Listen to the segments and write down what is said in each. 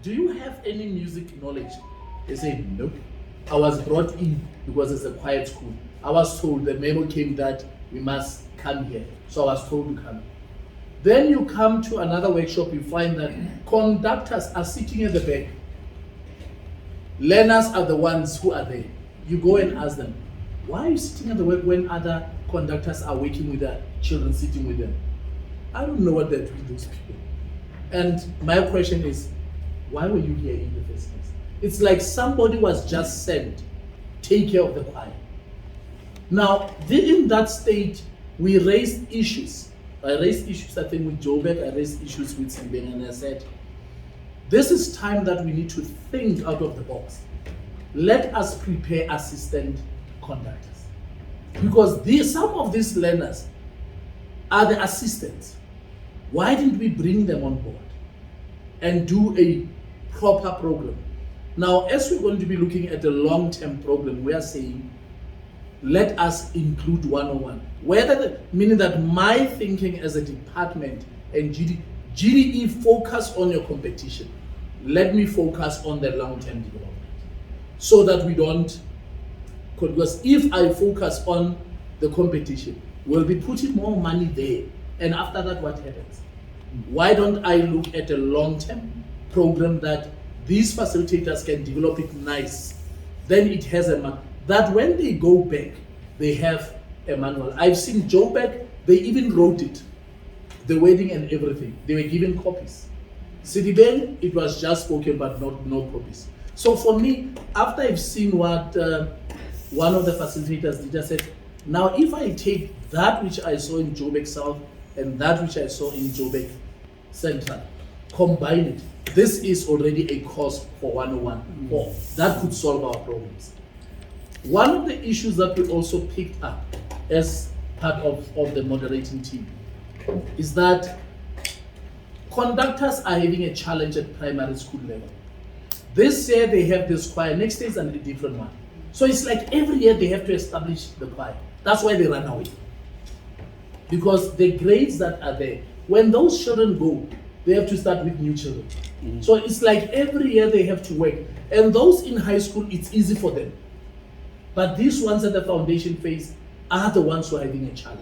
do you have any music knowledge? They said, nope. I was brought in because it's a quiet school. I was told, the memo came that we must come here. So I was told to come. Then you come to another workshop, you find that conductors are sitting at the back. Learners are the ones who are there. You go and ask them, why are you sitting at the back when other conductors are working with their children, sitting with them? I don't know what they're doing, those people. And my question is, why were you here in the first place? It's like somebody was just sent, take care of the choir. Now, in that state, we raised issues. I raised issues, I think, with Joburg, I raised issues with Simbeng, and I said, this is time that we need to think out of the box. Let us prepare assistant conductors. Because some of these learners are the assistants. Why didn't we bring them on board and do a proper program? Now, as we're going to be looking at a long-term program, we are saying, let us include 101. Meaning that my thinking as a department and GDE focus on your competition. Let me focus on the long-term development. So that we don't, because if I focus on the competition, we'll be putting more money there. And after that, what happens? Why don't I look at a long-term program that these facilitators can develop it nice? Then it has that when they go back, they have a manual. I've seen Joburg, they even wrote it, the wedding and everything. They were given copies. Sidibeng, it was just spoken, but no copies. So for me, after I've seen what one of the facilitators did, I said, now if I take that which I saw in Joburg South and that which I saw in Joburg Central, combine it, this is already a course for 101. That could solve our problems. One of the issues that we also picked up as part of the moderating team is that conductors are having a challenge at primary school level. This year they have this choir, next year is a different one. So it's like every year they have to establish the choir. That's why they run away. Because the grades that are there, when those children go, they have to start with new children. So it's like every year they have to work. And those in high school, it's easy for them. But these ones at the foundation phase are the ones who are having a challenge.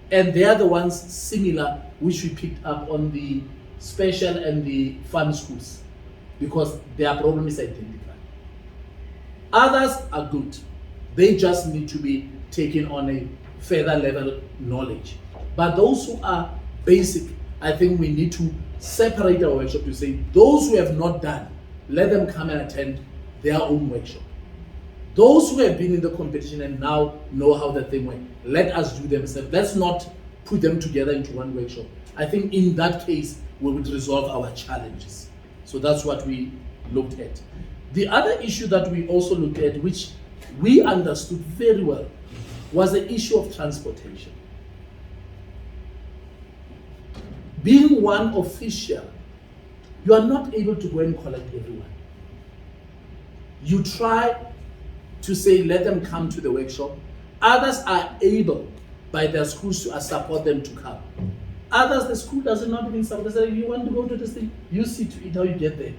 And they are the ones similar, which we picked up on the special and the fun schools, because their problem is identified. Others are good. They just need to be taken on a further level knowledge. But those who are basic, I think we need to separate our workshop to say, those who have not done, let them come and attend their own workshop. Those who have been in the competition and now know how the thing went, let us do themselves. Let's not put them together into one workshop. I think in that case, we would resolve our challenges. So that's what we looked at. The other issue that we also looked at, which we understood very well, was the issue of transportation. Being one official, you are not able to go and collect everyone. You try to say, let them come to the workshop. Others are able, by their schools, to support them to come. Others, the school does not even support. They say, you want to go to this thing? You see to it how you get there.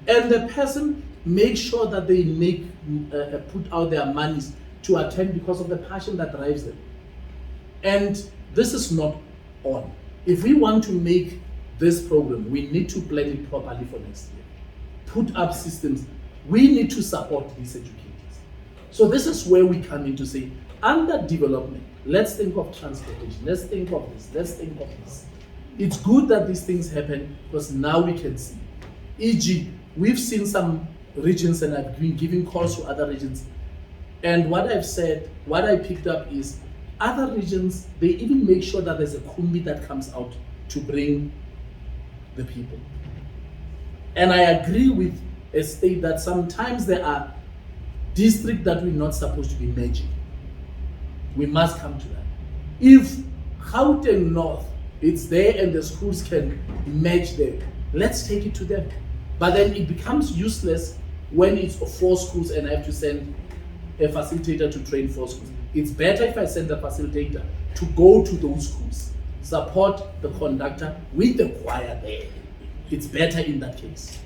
And the person makes sure that they put out their monies to attend because of the passion that drives them. And this is not on. If we want to make this program, we need to plan it properly for next year. Put up systems. We need to support these educators. So this is where we come in to say, under development, let's think of transportation, let's think of this, let's think of this. It's good that these things happen because now we can see. E.g., we've seen some regions, and I've been giving calls to other regions, and what I've said, what I picked up is other regions, they even make sure that there's a kumbi that comes out to bring the people. And I agree with a state that sometimes there are districts that we're not supposed to be merging. We must come to that. If Gauteng North, it's there and the schools can merge there, let's take it to them. But then it becomes useless when it's 4 schools and I have to send a facilitator to train 4 schools. It's better if I send a facilitator to go to those schools, support the conductor with the choir there, It's better in that case,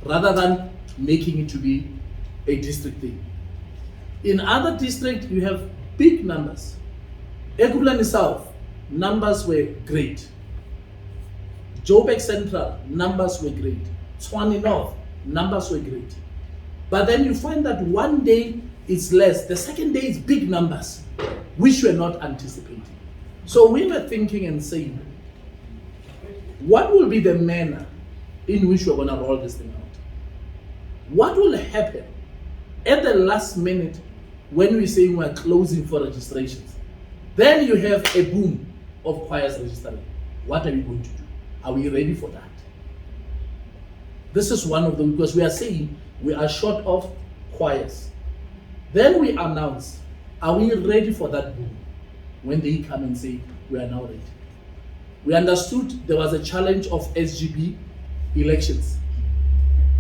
rather than making it to be a district thing. In other districts, you have big numbers. Ekurhuleni South, numbers were great. Joburg Central, numbers were great. Tshwane North, numbers were great. But then you find that one day it's less, the second day it's big numbers, which we're not anticipating. So we were thinking and saying, what will be the manner in which we're going to roll this thing out? What will happen at the last minute when we say we're closing for registrations? Then you have a boom of choirs registering. What are we going to do? Are we ready for that? This is one of them, because we are saying we are short of choirs. Then we announce, are we ready for that boom? When they come and say, we are now ready. We understood there was a challenge of SGB elections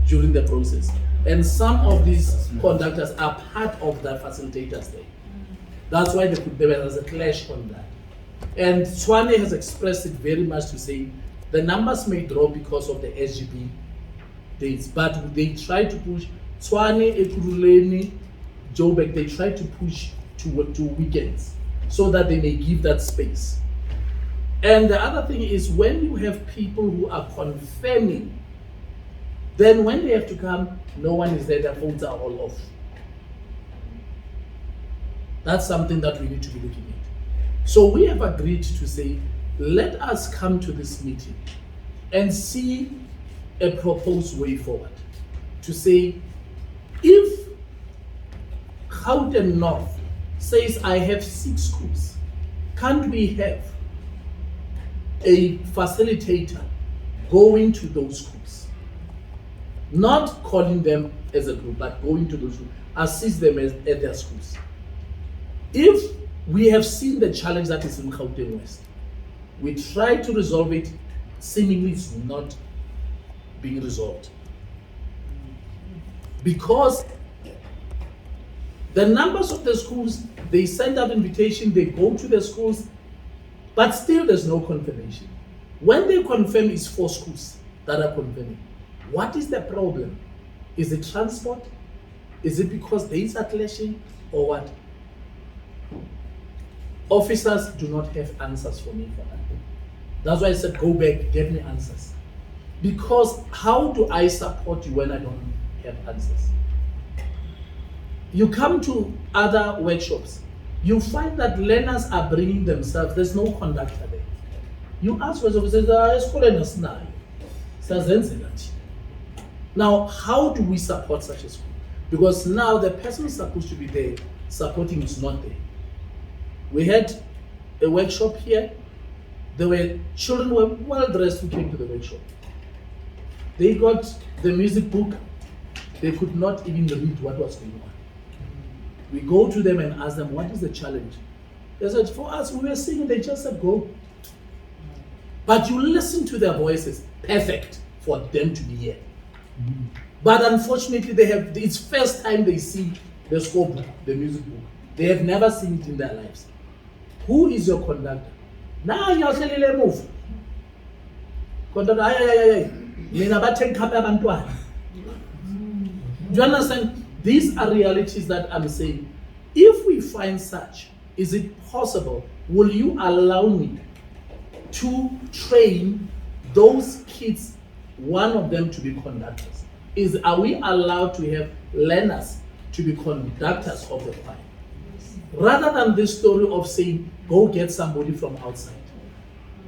during the process. And some of these conductors are part of the facilitators there. That's why there was a clash on that. And Tshwane has expressed it very much to say, the numbers may drop because of the SGB dates, but they try to push Tshwane, Ekurhuleni, Joburg, they try to push to weekends so that they may give that space. And the other thing is, when you have people who are confirming, then when they have to come, no one is there, their phones are all off. That's something that we need to be looking at. So we have agreed to say, let us come to this meeting and see a proposed way forward. To say, if Gauteng North says, I have 6 schools, can't we have a facilitator going to those schools? Not calling them as a group, but going to those schools, assist them at their schools. If we have seen the challenge that is in Gauteng West, we try to resolve it, seemingly it's not being resolved. Because the numbers of the schools, they send out invitation, they go to the schools, but still there's no confirmation. When they confirm, it's 4 schools that are confirming. What is the problem? Is it transport? Is it because dates are clashing, or what? Officers do not have answers for me for that. That's why I said, go back, get me answers. Because how do I support you when I don't have answers? You come to other workshops, you find that learners are bringing themselves, there's no conductor there. You ask yourself, now how do we support such a school? Because now the person who's supposed to be there supporting is not there. We had a workshop here. There were children who were well dressed who came to the workshop. They got the music book. They could not even read what was going on. We go to them and ask them, what is the challenge? They said, for us, we were singing, they just said, go. But you listen to their voices, perfect for them to be here. But unfortunately, it's first time they see the score book, the music book. They have never seen it in their lives. Who is your conductor? Now you're saying, move. Conductor, do you understand? These are realities that I'm saying. If we find such, is it possible? Will you allow me to train those kids, one of them to be conductors? Are we allowed to have learners to be conductors of the choir? Rather than this story of saying, go get somebody from outside.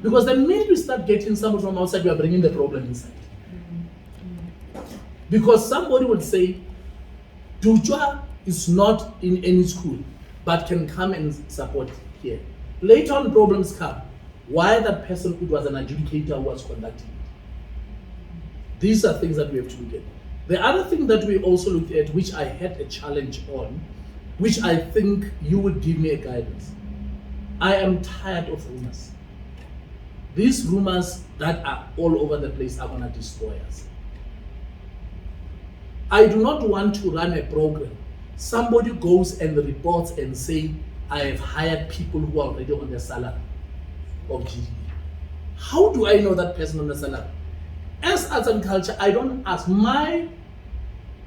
Because the minute we start getting somebody from outside, we are bringing the problem inside. Because somebody would say, Dujwa is not in any school, but can come and support here. Later on, problems come. Why that person who was an adjudicator who was conducting it? These are things that we have to look at. The other thing that we also looked at, which I had a challenge on, which I think you would give me a guidance. I am tired of rumors. These rumors that are all over the place are going to destroy us. I do not want to run a program. Somebody goes and reports and say, I have hired people who are already on the salary of GDP. How do I know that person on the salary? As arts and culture, I don't ask. My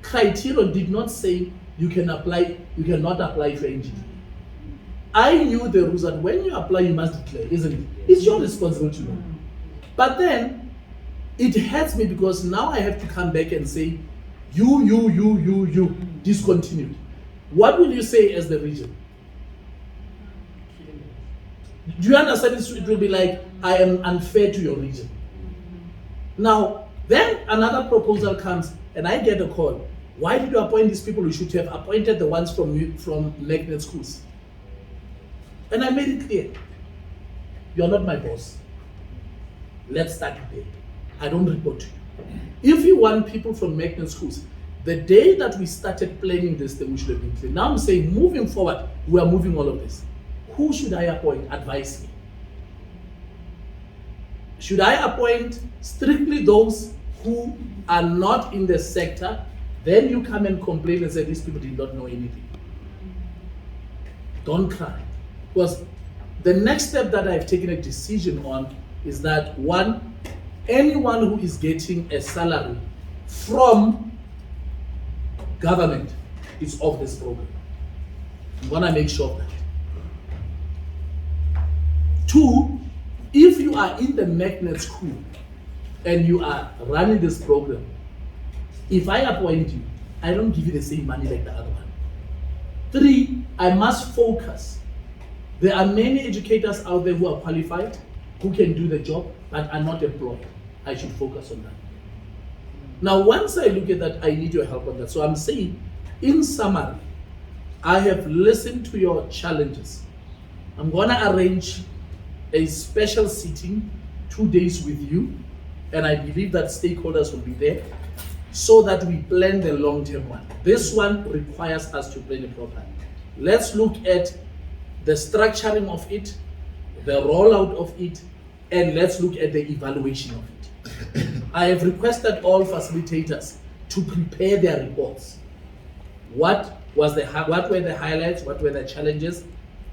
criterion did not say you cannot apply for engineering. I knew the rules that when you apply, you must declare, isn't it? It's your responsibility to know. But then it hurts me because now I have to come back and say, you discontinued. What will you say as the region? Do you understand? It will be like, I am unfair to your region. Now, then another proposal comes and I get a call. Why did you appoint these people? You should have appointed the ones from magnet schools. And I made it clear, you're not my boss. Let's start today. I don't report to you. If you want people from magnet schools, the day that we started planning this thing, we should have been clear. Now I'm saying, moving forward, we are moving all of this. Who should I appoint? Advise me. Should I appoint strictly those who are not in the sector? Then you come and complain and say these people did not know anything. Don't cry. Because the next step that I've taken a decision on is that, one, anyone who is getting a salary from government is off this program. I'm gonna make sure of that. Two, if you are in the magnet school and you are running this program, if I appoint you, I don't give you the same money like the other one. Three, I must focus. There are many educators out there who are qualified, who can do the job, but are not employed. I should focus on that. Now, once I look at that, I need your help on that. So I'm saying, in summary, I have listened to your challenges. I'm gonna arrange a special sitting, 2 days with you, and I believe that stakeholders will be there so that we plan the long-term one. This one requires us to plan it properly. Let's look at the structuring of it, the rollout of it, and let's look at the evaluation of it. I have requested all facilitators to prepare their reports. What were the highlights, what were the challenges,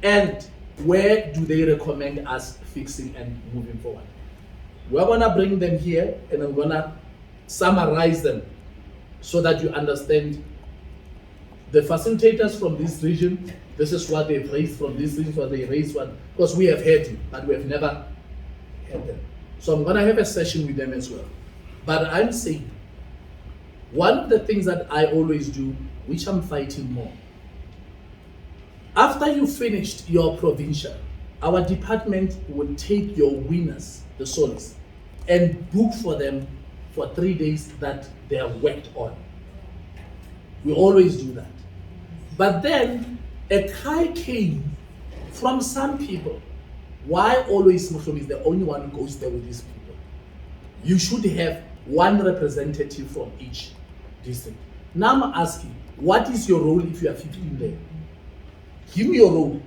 and where do they recommend us fixing and moving forward? We're gonna bring them here and I'm gonna summarize them so that you understand the facilitators from this region, this is what they've raised from this region, what they raised one, because we have heard you, but we have never heard them. So I'm gonna have a session with them as well. But I'm saying, one of the things that I always do, which I'm fighting more, after you finished your provincial, our department will take your winners, the solos, and book for them for 3 days that they have worked on. We always do that. But then a cry came from some people. Why always Muslim is the only one who goes there with these people? You should have one representative from each district. Now I'm asking, what is your role if you are 15 there? Give me your role.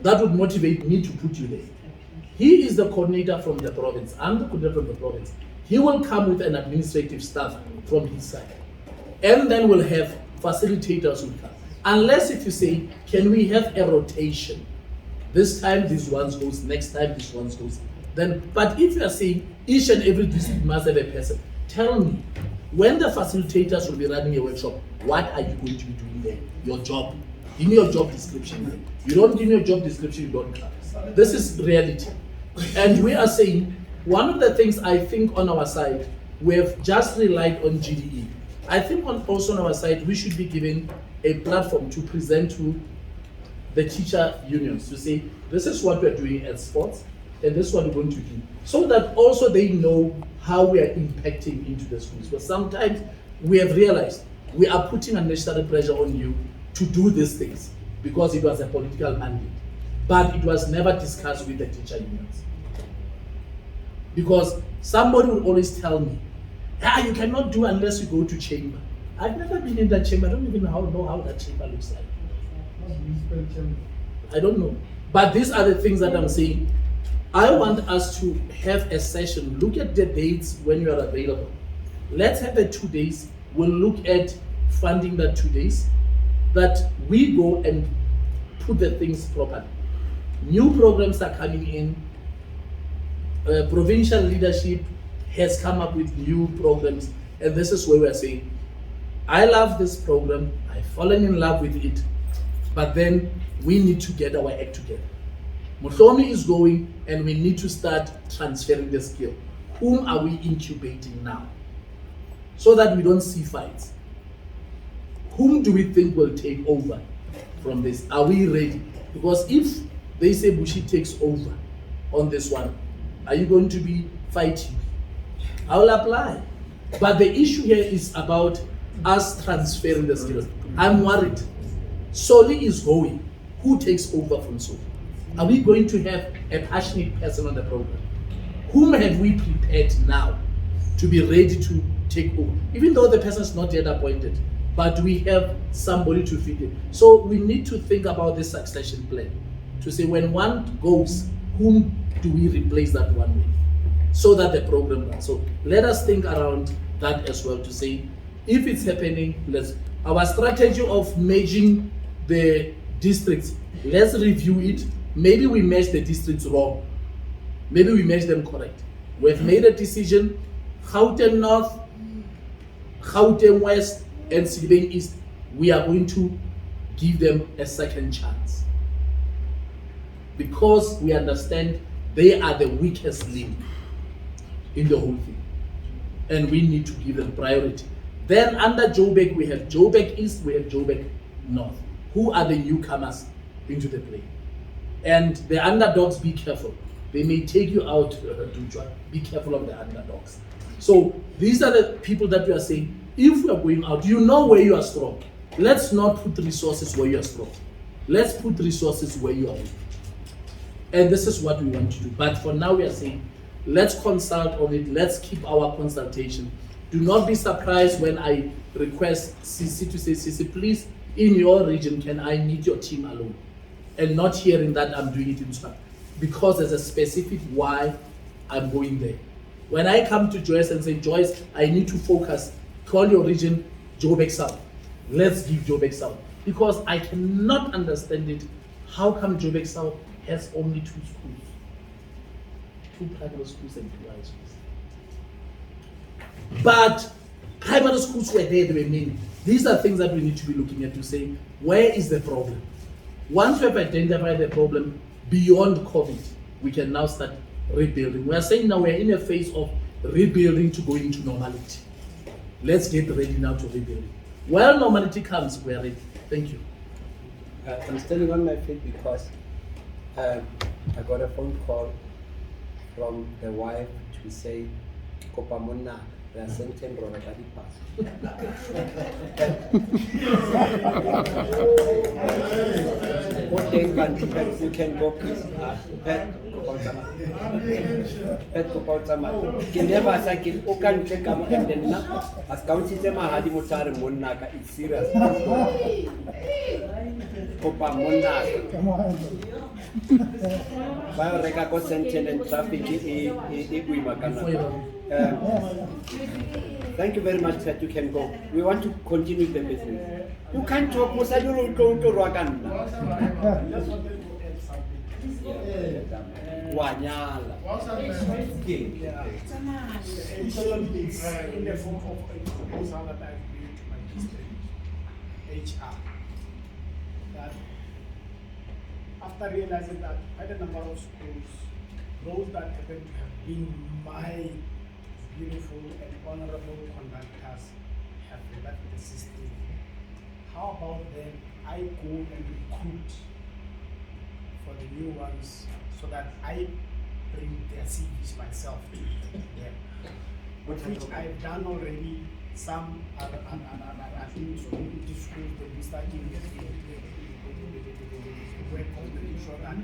That would motivate me to put you there. He is the coordinator from the province. I'm the coordinator from the province. He will come with an administrative staff from his side. And then we'll have facilitators who come. Unless if you say, can we have a rotation? This time this one goes, next time this one goes. Then, but if you are saying each and every district must have a person, tell me, when the facilitators will be running a workshop, what are you going to be doing there? Your job. Give me your job description. You don't give me your job description, you don't come. This is reality. And we are saying, one of the things I think on our side, we have just relied on GDE. I think also on our side, we should be given a platform to present to the teacher unions to say, this is what we're doing at sports, and this is what we're going to do. So that also they know how we are impacting into the schools. But sometimes we have realized we are putting unnecessary pressure on you to do these things because it was a political mandate. But it was never discussed with the teacher unions. Because somebody would always tell me, you cannot do unless you go to chamber. I've never been in that chamber. I don't even know how that chamber looks like. I don't know. But these are the things that I'm saying. I want us to have a session. Look at the dates when you are available. Let's have the 2 days. We'll look at funding that 2 days. That we go and put the things properly. New programs are coming in. Provincial leadership has come up with new programs, and this is where we are saying, I love this program, I've fallen in love with it, but then we need to get our act together. Mutlomi is going, and we need to start transferring the skill. Whom are we incubating now? So that we don't see fights. Whom do we think will take over from this? Are we ready? Because if they say Bushi takes over on this one, are you going to be fighting? I will apply. But the issue here is about us transferring the skills. I'm worried. Soli is going. Who takes over from Soli? Are we going to have a passionate person on the program? Whom have we prepared now to be ready to take over? Even though the person is not yet appointed, but we have somebody to fit in. So we need to think about this succession plan to say when one goes, whom do we replace that one with? So that the program runs. So let us think around that as well to say, if it's happening, our strategy of merging the districts, let's review it. Maybe we merge the districts wrong. Maybe we merge them correct. We've made a decision, Gauteng North, Gauteng West, and Sedibeng East, we are going to give them a second chance. Because we understand they are the weakest link in the whole thing. And we need to give them priority. Then under Joburg, we have Joburg East, we have Joburg North. Who are the newcomers into the play? And the underdogs, be careful. They may take you out to try. Be careful of the underdogs. So these are the people that we are saying, if we are going out, you know where you are strong. Let's not put resources where you are strong. Let's put resources where you are weak. And this is what we want to do. But for now, we are saying, let's consult on it. Let's keep our consultation. Do not be surprised when I request CC to say, CC, please, in your region, can I meet your team alone? And not hearing that I'm doing it in Swat. Because there's a specific why I'm going there. When I come to Joyce and say, Joyce, I need to focus, call your region Joburg South. Let's give Joburg South. Because I cannot understand it. How come Joburg South has only 2 schools? 2 primary schools and 2 high schools. But primary schools were there, they were many. These are things that we need to be looking at to say, where is the problem? Once we have identified the problem beyond COVID, we can now start rebuilding. We are saying now we're in a phase of rebuilding to go into normality. Let's get ready now to rebuild. While normality comes, we are ready. Thank you. I'm standing on my feet because I got a phone call from the wife to say, Kopa Monna, they are sending Rorakadi pass. You can go, please. Can never say, "Oh, can check out and then not." As county them, I had Mutare Monaka. It's serious. Kopa Monaka. Bioreka got sent and traffic thank you very much that you can go. We want to continue the business. You can't talk, Musaduru go to Rwanda. Wanyala. In the form of a proposal that I've made to my district HR. That after realizing that quite a number of schools, those that happen to have been my beautiful and honorable conductors have left the system. How about then I go and recruit for the new ones so that I bring their CVs myself to them, which I've done already. Some are things in the schools that we starting to work on making sure that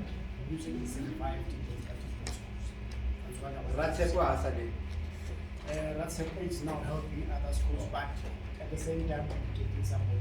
using the same 5 to 34 schools. That's what I was Ratsepo is now helping other schools, but at the same time, we're taking some work.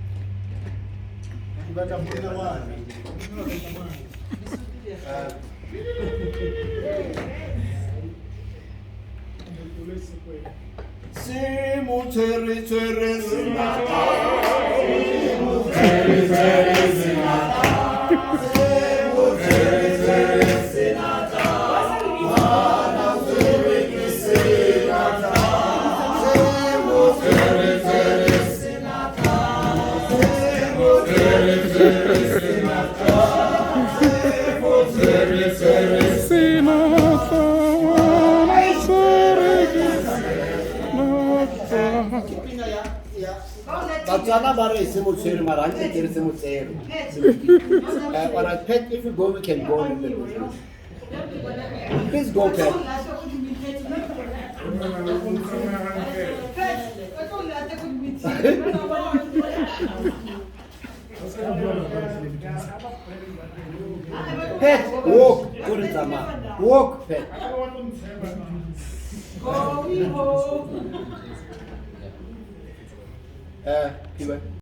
Batswana ba re se mo tshwere mara ha ke re se mo tsere. Alright, Pet, if you go, we can go a little bit. Please go, Pet. Pet, walk. Walk, Pet. Kiwe.